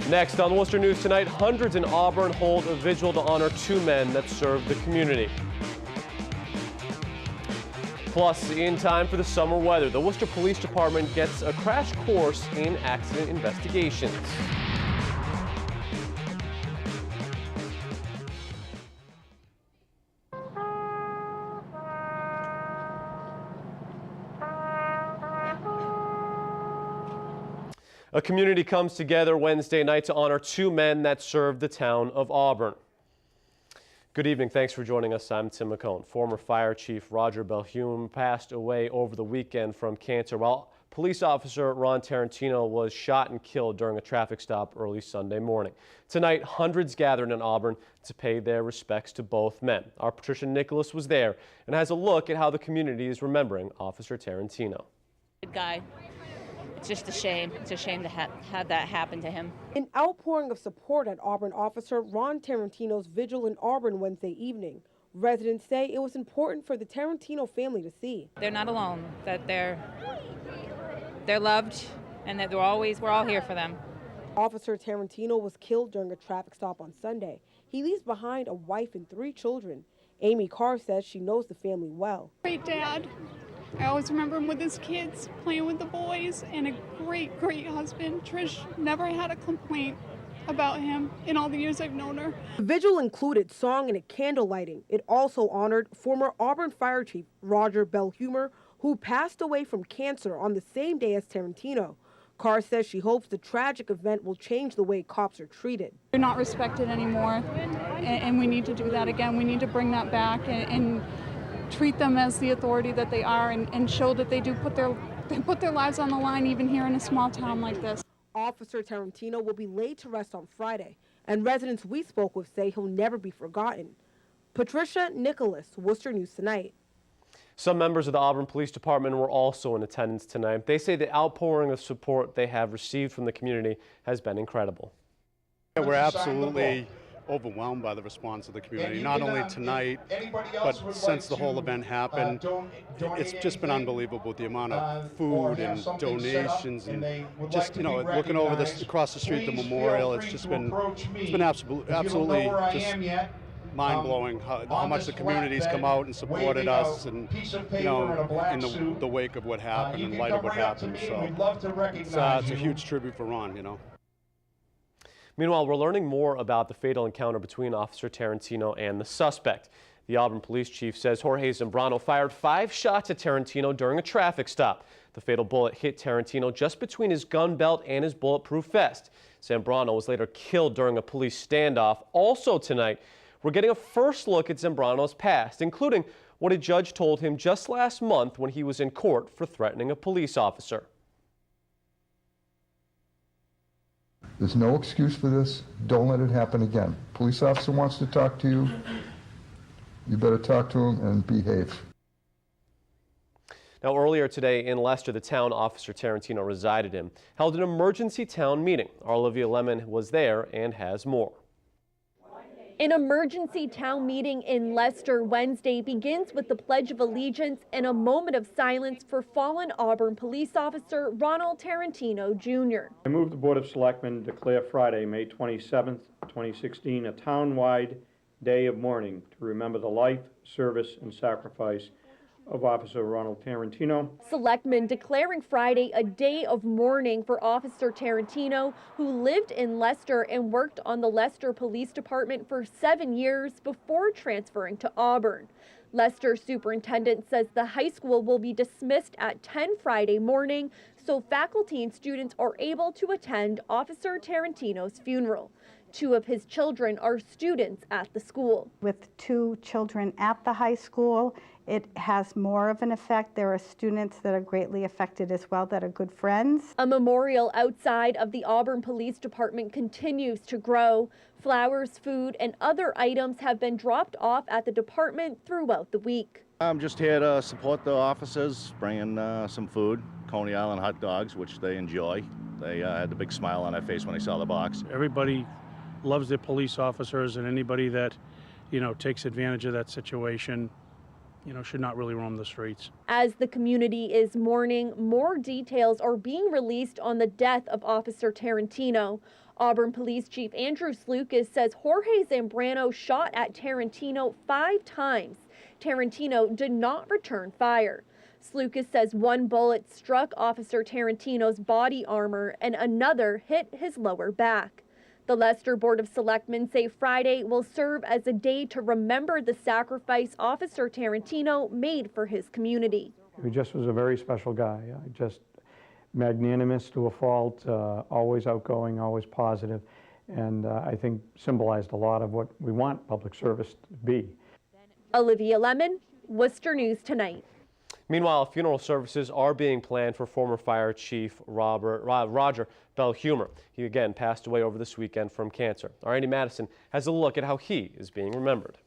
Next on Worcester News Tonight, hundreds in Auburn hold a vigil to honor two men that served the community. Plus, in time for the summer weather, the Worcester Police Department gets a crash course in accident investigations. A community comes together Wednesday night to honor two men that served the town of Auburn. Good evening. Thanks for joining us. I'm Tim McCone. Former Fire Chief Roger Belhume passed away over the weekend from cancer, while police officer Ron Tarantino was shot and killed during a traffic stop early Sunday morning. Tonight, hundreds gathered in Auburn to pay their respects to both men. Our Patricia Nicholas was there and has a look at how the community is remembering Officer Tarantino. Good guy. It's just a shame. It's a shame to have that happen to him. An outpouring of support at Auburn officer Ron Tarantino's vigil in Auburn Wednesday evening. Residents say it was important for the Tarantino family to see. They're not alone, that they're loved, and that we're all here for them. Officer Tarantino was killed during a traffic stop on Sunday. He leaves behind a wife and 3 children. Amy Carr says she knows the family well. Great dad. I always remember him with his kids, playing with the boys, and a great, great husband. Trish never had a complaint about him in all the years I've known her. The vigil included song and a candle lighting. It also honored former Auburn Fire Chief Roger Belhume, who passed away from cancer on the same day as Tarantino. Carr says she hopes the tragic event will change the way cops are treated. They're not respected anymore, and we need to do that again. We need to bring that back and treat them as the authority that they are, and show that they do put their lives on the line, even here in a small town like this. Officer Tarantino will be laid to rest on Friday, and residents we spoke with say he'll never be forgotten. Patricia Nicholas, Worcester News Tonight. Some members of the Auburn Police Department were also in attendance tonight. They say the outpouring of support they have received from the community has been incredible. We're absolutely overwhelmed by the response of the community, not only tonight, but since the whole event happened. It's just been unbelievable, the amount of food and donations, and just, you know, looking over this across the street, the memorial, it's been absolutely just mind-blowing how much the community's come out and supported us, and, you know, in the wake of what happened, in light of what happened. So it's a huge tribute for Ron, you know. Meanwhile, we're learning more about the fatal encounter between Officer Tarantino and the suspect. The Auburn police chief says Jorge Zambrano fired 5 shots at Tarantino during a traffic stop. The fatal bullet hit Tarantino just between his gun belt and his bulletproof vest. Zambrano was later killed during a police standoff. Also tonight, we're getting a first look at Zambrano's past, including what a judge told him just last month when he was in court for threatening a police officer. There's no excuse for this. Don't let it happen again. Police officer wants to talk to you. You better talk to him and behave. Now, earlier today in Leicester, the town Officer Tarantino resided in held an emergency town meeting. Our Olivia Lemon was there and has more. An emergency town meeting in Leicester Wednesday begins with the Pledge of Allegiance and a moment of silence for fallen Auburn police officer Ronald Tarantino Jr. I move the Board of Selectmen declare Friday, May 27th, 2016, a town-wide day of mourning to remember the life, service, and sacrifice of Officer Ronald Tarantino. Selectmen declaring Friday a day of mourning for Officer Tarantino, who lived in Leicester and worked on the Leicester Police Department for 7 years before transferring to Auburn. Leicester superintendent says the high school will be dismissed at 10 Friday morning, so faculty and students are able to attend Officer Tarantino's funeral. 2 of his children are students at the school. With 2 children at the high school, it has more of an effect. There are students that are greatly affected as well that are good friends. A memorial outside of the Auburn Police Department continues to grow. Flowers, food, and other items have been dropped off at the department throughout the week. I'm just here to support the officers, bringing some food, Coney Island hot dogs, which they enjoy. They had the big smile on their face when they saw the box. Everybody loves their police officers, and anybody that, you know, takes advantage of that situation, you know, should not really roam the streets. As the community is mourning, more details are being released on the death of Officer Tarantino. Auburn Police Chief Andrew Slucas says Jorge Zambrano shot at Tarantino 5 times. Tarantino did not return fire. Slucas says one bullet struck Officer Tarantino's body armor and another hit his lower back. The Leicester Board of Selectmen say Friday will serve as a day to remember the sacrifice Officer Tarantino made for his community. He just was a very special guy, just magnanimous to a fault, always outgoing, always positive, and I think symbolized a lot of what we want public service to be. Olivia Lemon, Worcester News Tonight. Meanwhile, funeral services are being planned for former Fire Chief Roger Belhumer. He again passed away over this weekend from cancer. Our Andy Madison has a look at how he is being remembered.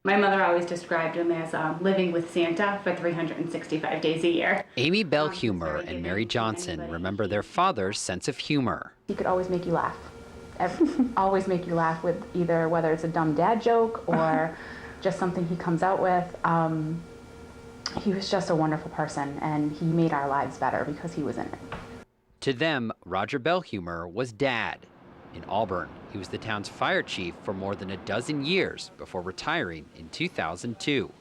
My mother always described him as living with Santa for 365 days a year. Amy Belhumer and Mary Johnson remember their father's sense of humor. He could always make you laugh. Always make you laugh with either whether it's a dumb dad joke or just something he comes out with. He was just a wonderful person, and he made our lives better because he was in it. To them, Roger Belhumer was Dad. In Auburn, he was the town's fire chief for more than a dozen years before retiring in 2002.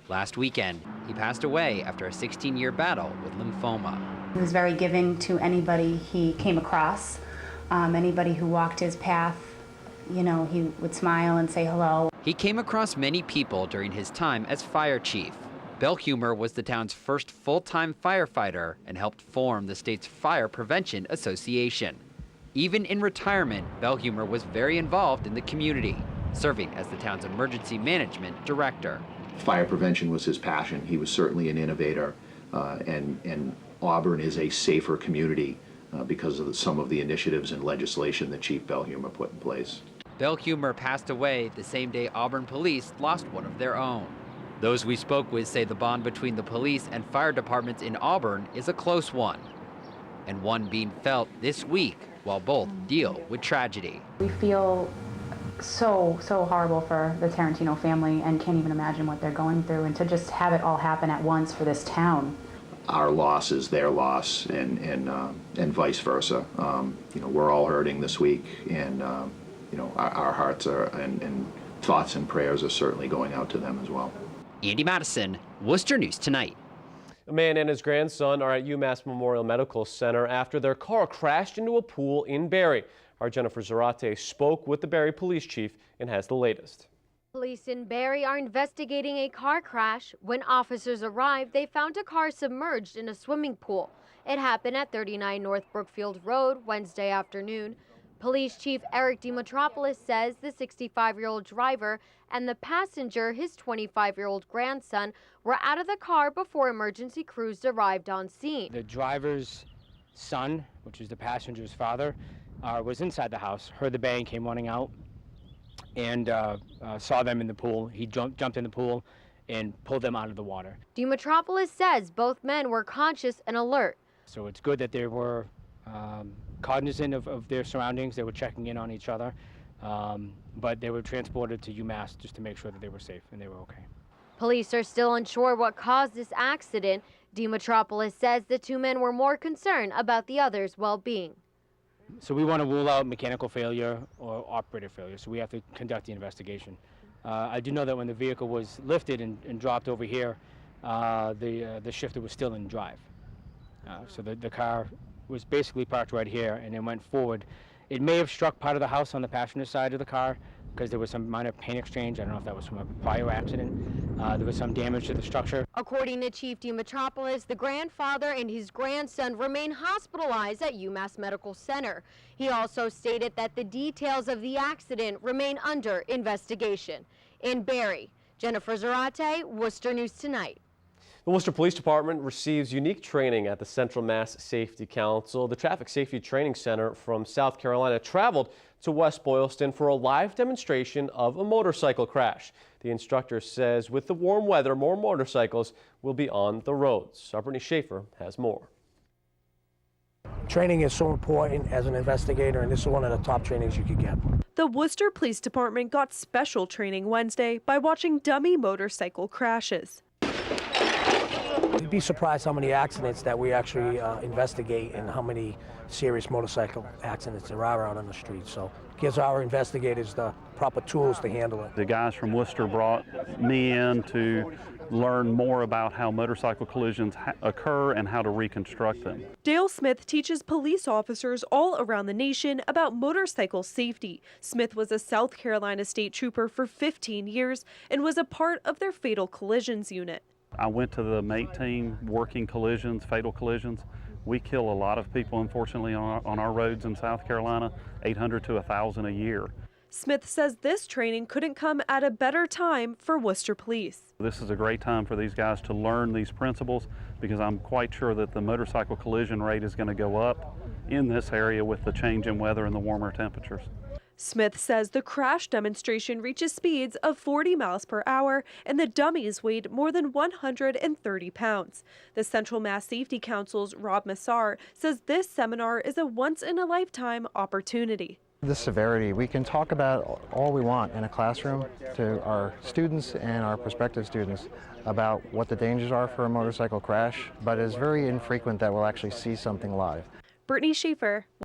Last weekend, he passed away after a 16-year battle with lymphoma. He was very giving to anybody he came across, anybody who walked his path. You know, he would smile and say hello. He came across many people during his time as fire chief. Belhumer was the town's first full-time firefighter and helped form the state's Fire Prevention Association. Even in retirement, Belhumer was very involved in the community, serving as the town's emergency management director. Fire prevention was his passion. He was certainly an innovator, and Auburn is a safer community because of some of the initiatives and legislation that Chief Belhumer put in place. Belhumer passed away the same day Auburn police lost one of their own. Those we spoke with say the bond between the police and fire departments in Auburn is a close one, and one being felt this week while both deal with tragedy. We feel so horrible for the Tarantino family and can't even imagine what they're going through, and to just have it all happen at once for this town. Our loss is their loss, and vice versa. You know, we're all hurting this week, and you know, our hearts are and thoughts and prayers are certainly going out to them as well. Andy Madison, Worcester News Tonight. A man and his grandson are at UMass Memorial Medical Center after their car crashed into a pool in Barre. Our Jennifer Zarate spoke with the Barre police chief and has the latest. Police in Barre are investigating a car crash. When officers arrived, they found a car submerged in a swimming pool. It happened at 39 North Brookfield Road Wednesday afternoon. Police Chief Eric DiMitropoulos says the 65-year-old driver and the passenger, his 25-year-old grandson, were out of the car before emergency crews arrived on scene. The driver's son, which is the passenger's father, was inside the house, heard the bang, came running out, and saw them in the pool. He jumped in the pool and pulled them out of the water. DiMitropoulos says both men were conscious and alert. So it's good that they were cognizant of their surroundings. They were checking in on each other, but they were transported to UMass just to make sure that they were safe and they were okay. Police are still unsure what caused this accident. DiMitropoulos says the two men were more concerned about the other's well-being. So we want to rule out mechanical failure or operator failure, so we have to conduct the investigation. I do know that when the vehicle was lifted and dropped over here, the shifter was still in drive. So the car was basically parked right here and then went forward. It may have struck part of the house on the passenger side of the car because there was some minor paint exchange. I don't know if that was from a prior accident. There was some damage to the structure. According to Chief DiMitropoulos, the grandfather and his grandson remain hospitalized at UMass Medical Center. He also stated that the details of the accident remain under investigation. In Barre, Jennifer Zarate, Worcester News Tonight. The Worcester Police Department receives unique training at the Central Mass Safety Council. The Traffic Safety Training Center from South Carolina traveled to West Boylston for a live demonstration of a motorcycle crash. The instructor says with the warm weather, more motorcycles will be on the roads. Our Brittany Schaefer has more. Training is so important as an investigator, and this is one of the top trainings you could get. The Worcester Police Department got special training Wednesday by watching dummy motorcycle crashes. You'd be surprised how many accidents that we actually investigate and how many serious motorcycle accidents there are out on the street. So it gives our investigators the proper tools to handle it. The guys from Worcester brought me in to learn more about how motorcycle collisions occur and how to reconstruct them. Dale Smith teaches police officers all around the nation about motorcycle safety. Smith was a South Carolina state trooper for 15 years and was a part of their fatal collisions unit. I went to the MATE team working collisions, fatal collisions. We kill a lot of people, unfortunately, on our roads in South Carolina, 800 to 1,000 a year. Smith says this training couldn't come at a better time for Worcester Police. This is a great time for these guys to learn these principles because I'm quite sure that the motorcycle collision rate is going to go up in this area with the change in weather and the warmer temperatures. Smith says the crash demonstration reaches speeds of 40 miles per hour and the dummies weighed more than 130 pounds. The Central Mass Safety Council's Rob Massar says this seminar is a once-in-a-lifetime opportunity. The severity, we can talk about all we want in a classroom to our students and our prospective students about what the dangers are for a motorcycle crash, but it's very infrequent that we'll actually see something live. Brittany Schaefer.